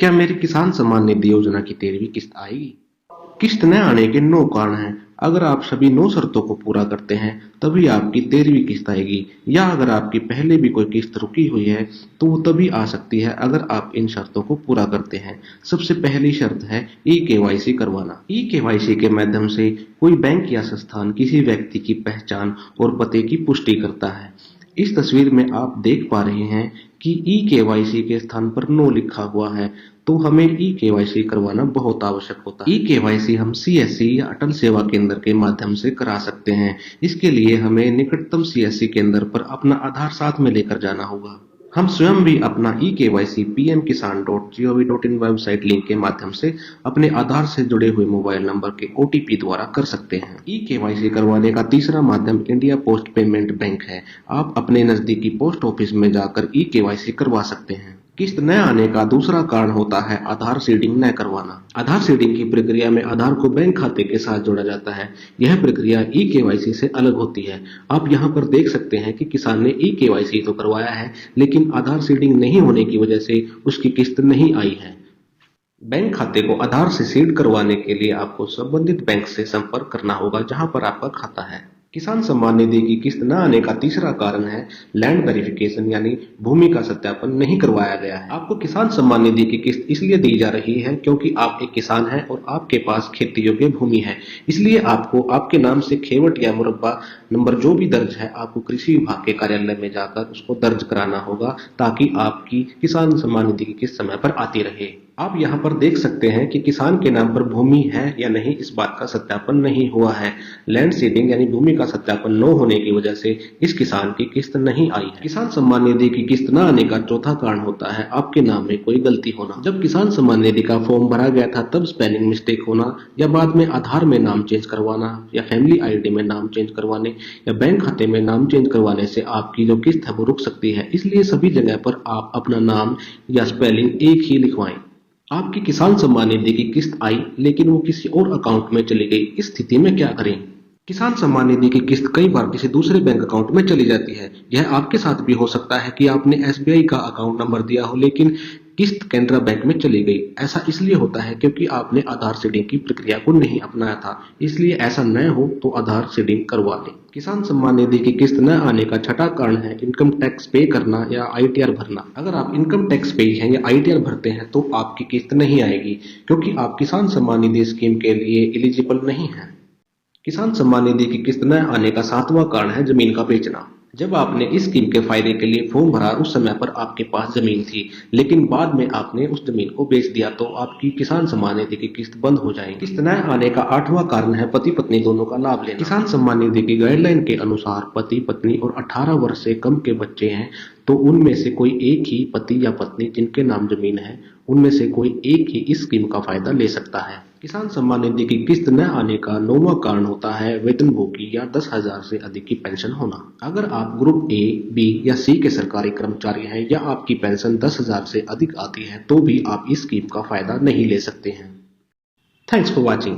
क्या मेरी किसान सम्मान निधि योजना की 13वीं किश्त आएगी? किश्त न आने के 9 कारण हैं। अगर आप सभी 9 शर्तों को पूरा करते हैं तभी आपकी 13वीं किश्त आएगी, या अगर आपकी पहले भी कोई किश्त रुकी हुई है तो वो तभी आ सकती है अगर आप इन शर्तों को पूरा करते हैं। सबसे पहली शर्त है ई-केवाईसी करवाना। ई-केवाईसी के माध्यम से कोई बैंक या संस्थान किसी व्यक्ति की पहचान और पते की पुष्टि करता है। इस तस्वीर में आप देख पा रहे हैं कि ई-केवाईसी के स्थान पर नो लिखा हुआ है, तो हमें ई-केवाईसी करवाना बहुत आवश्यक होता है। ई-केवाईसी हम सीएससी या अटल सेवा केंद्र के माध्यम से करा सकते हैं। इसके लिए हमें निकटतम सीएससी केंद्र पर अपना आधार साथ में लेकर जाना होगा। हम स्वयं भी अपना ई-केवाईसी pmkisan.gov.in वेबसाइट लिंक के माध्यम से अपने आधार से जुड़े हुए मोबाइल नंबर के ओटीपी द्वारा कर सकते हैं। ई-केवाईसी करवाने का तीसरा माध्यम इंडिया पोस्ट पेमेंट बैंक है। आप अपने नजदीकी पोस्ट ऑफिस में जाकर ई-केवाईसी करवा सकते हैं। किश्त न आने का दूसरा कारण होता है आधार सीडिंग न करवाना। आधार सीडिंग की प्रक्रिया में आधार को बैंक खाते के साथ जोड़ा जाता है। यह प्रक्रिया ई-केवाईसी से अलग होती है। आप यहाँ पर देख सकते हैं कि किसान ने ई-केवाईसी तो करवाया है, लेकिन आधार सीडिंग नहीं होने की वजह से उसकी किश्त नहीं आई है। बैंक खाते को आधार से सीड करवाने के लिए आपको संबंधित बैंक से संपर्क करना होगा जहां पर आपका खाता है। किसान सम्मान निधि की किश्त न आने का तीसरा कारण है लैंड वेरिफिकेशन, यानी भूमि का सत्यापन नहीं करवाया गया है। आपको किसान सम्मान निधि की किश्त इसलिए दी जा रही है क्योंकि आप एक किसान हैं और आपके पास खेती योग्य भूमि है। इसलिए आपको आपके नाम से खेवट या मुरब्बा नंबर जो भी दर्ज है, आपको कृषि विभाग के कार्यालय में जाकर उसको दर्ज कराना होगा, ताकि आपकी किसान सम्मान निधि की किश्त समय पर आती रहे। आप यहाँ पर देख सकते हैं कि किसान के नाम पर भूमि है या नहीं, इस बात का सत्यापन नहीं हुआ है। लैंड सीडिंग यानी भूमि का सत्यापन न होने की वजह से इस किसान की किश्त नहीं आई है। किसान सम्मान निधि की किश्त न आने का चौथा कारण होता है आपके नाम में कोई गलती होना। जब किसान सम्मान निधि का फॉर्म भरा गया था तब स्पेलिंग मिस्टेक होना, या बाद में आधार में नाम चेंज करवाना, या फैमिली आईडी में नाम चेंज करवाने, या बैंक खाते में नाम चेंज करवाने से आपकी जो किश्त है वो रुक सकती है। इसलिए सभी जगह पर आप अपना नाम या स्पेलिंग एक ही लिखवाएं। आपकी किसान सम्मान निधि की किश्त आई लेकिन वो किसी और अकाउंट में चली गई, इस स्थिति में क्या करें? किसान सम्मान निधि की किश्त कई बार किसी दूसरे बैंक अकाउंट में चली जाती है। यह आपके साथ भी हो सकता है कि आपने एसबीआई का अकाउंट नंबर दिया हो लेकिन किश्त कैनरा बैंक में चली गई। ऐसा इसलिए होता है क्योंकि आपने आधार सीडिंग की प्रक्रिया को नहीं अपनाया था। इसलिए ऐसा न हो तो आधार सीडिंग करवा लें। किसान सम्मान निधि की किश्त न आने का छठा कारण है इनकम टैक्स पे करना या आईटीआर भरना। अगर आप इनकम टैक्स पे हैं या आईटीआर भरते हैं तो आपकी किश्त नहीं आएगी, क्योंकि आप किसान सम्मान निधि स्कीम के लिए एलिजिबल नहीं है। किसान सम्मान निधि की किश्त न आने का सातवां कारण है जमीन का बेचना। जब आपने इस स्कीम के फायदे के लिए फॉर्म भरा उस समय पर आपके पास जमीन थी, लेकिन बाद में आपने उस जमीन को बेच दिया तो आपकी किसान सम्मान निधि की किश्त बंद हो जाएगी। किश्त न आने का आठवां कारण है पति पत्नी दोनों का लाभ लेना। किसान सम्मान निधि की गाइडलाइन के अनुसार पति पत्नी और 18 वर्ष से कम के बच्चे हैं तो उनमें से कोई एक ही पति या पत्नी जिनके नाम जमीन है, उनमें से कोई एक ही इस स्कीम का फायदा ले सकता है। किसान सम्मान निधि की किश्त न आने का 9वां कारण होता है वेतनभोगी या 10,000 से अधिक की पेंशन होना। अगर आप ग्रुप ए, बी या सी के सरकारी कर्मचारी हैं या आपकी पेंशन 10,000 से अधिक आती है तो भी आप इस स्कीम का फायदा नहीं ले सकते हैं। Thanks for watching.